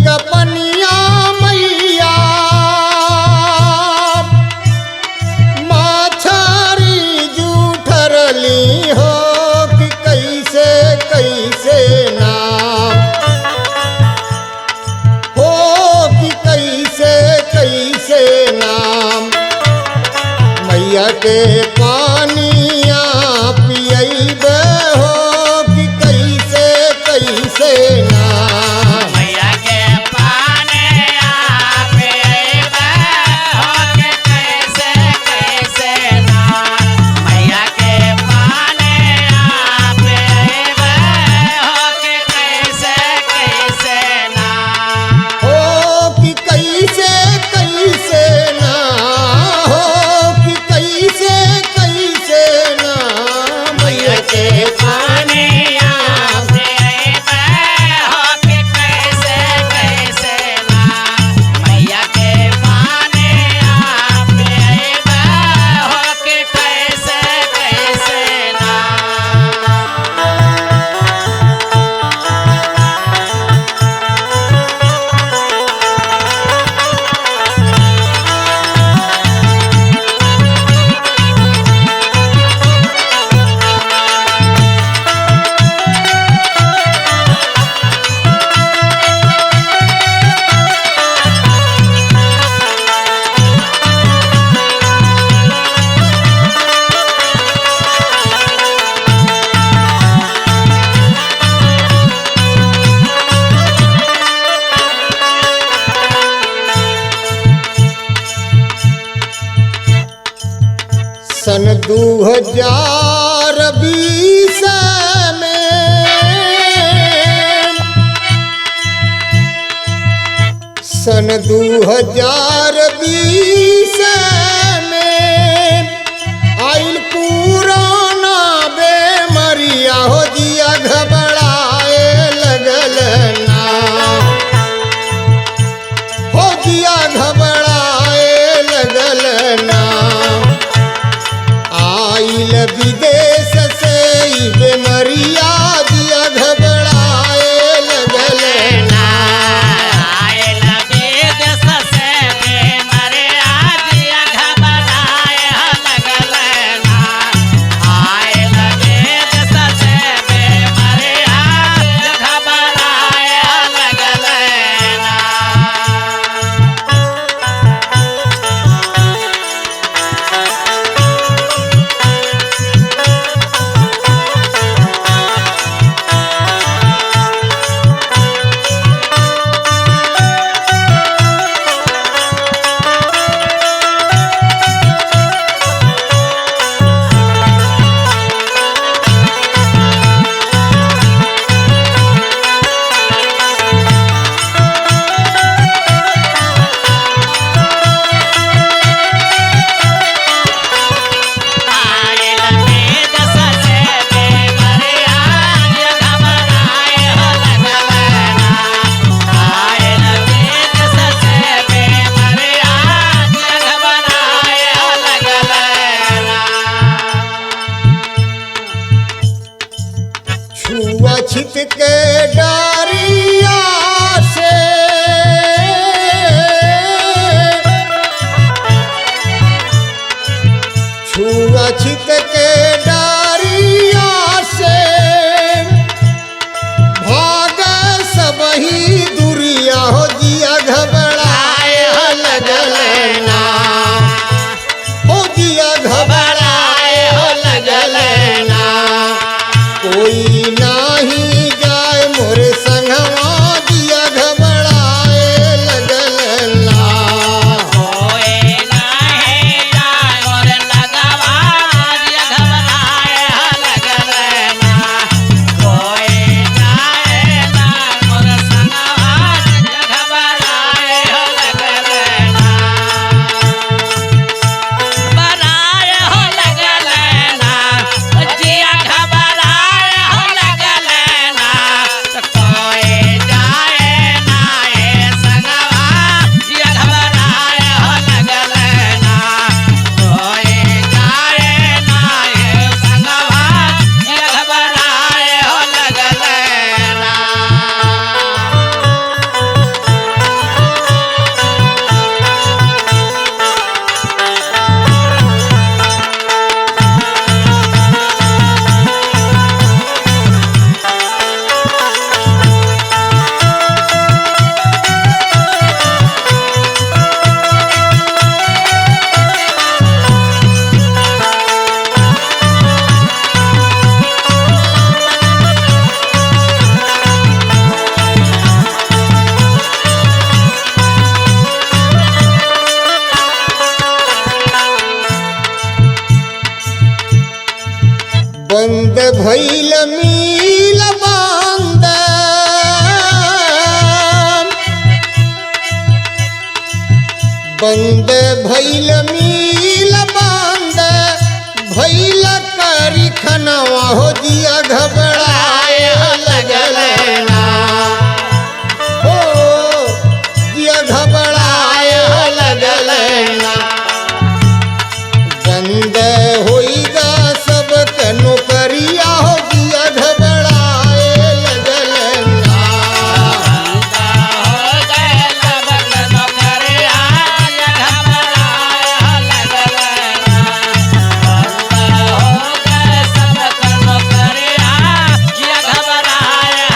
कपनिया मैया माछारी जूठरली हो कि कैसे कैसे नाम हो कि कैसे कैसे नाम मैया के पानिया पियबे हो कि कैसे कैसे नाम मैया के पानिया पियबे हो कि कैसे कैसे नाम मैया के पानिया पियबे हो कि कैसे कैसे नाम हो कि कैसे कैसे ना हो कि कैसे कैसे ना मैया के पानिया पियबे हो कि कैसे कैसे नाम मैया के पानिया पियबे हो कि कैसे कैसे नाम सन 2020 में सन 2020 में आइल पुराना बेमरिया हो जिया घबराए लगल ना हो जिया घबराए लगल ना आइल विदेश से ई बेमरिया दिया घबराए लगल ना आयल विदेश से बेमरिया दिया भइल मील बांध बंद भइल मील बांध भइल करी खनवा हो जिया घबराए लगल ना हो जिया घबराए लगल ना बंद होइगा सब नौकरिया हो जिया घबराए लगल ना हो गए लगन नौकरिया घबराए लगल हो गए सब नौकरिया घबराए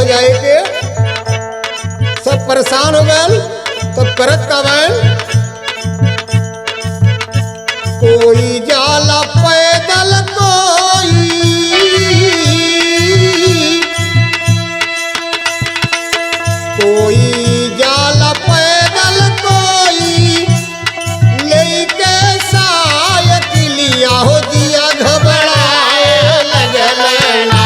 हो जाए के सब परेशान हो गए। तो करत का बैल कोई जाला पैदल कोई जाला पैदल कोई लेके साइकिलिया हो दिया घबराए लगल ना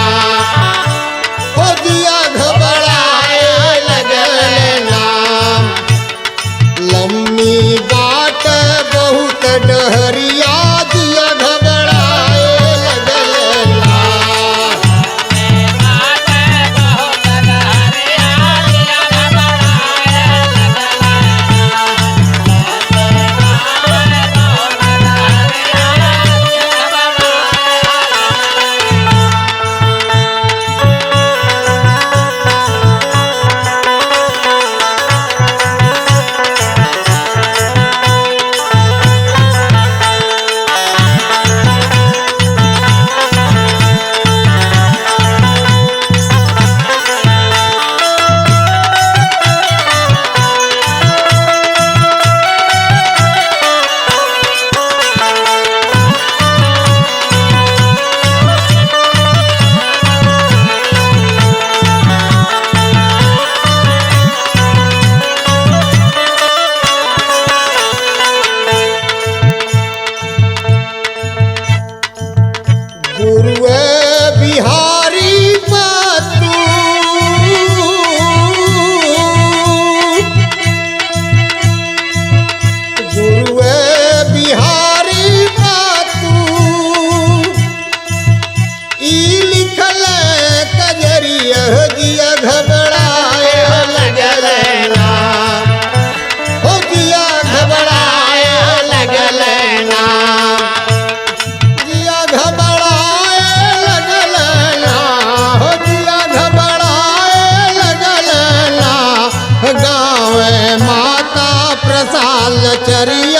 हो दिया घबराए लगल ना लम्बी बाट बहुत डहरिया दिया घबराए लगल ना गुरुए बिहारी बातू गुरुए बिहारी बातू ई लिखल कजरिया दिया घबराए लगल ना हो दिया घबराए लगल ना दिया घबराए लगल ना हो दिया घबराए लगल ना गाँव माता प्रसाद चरिया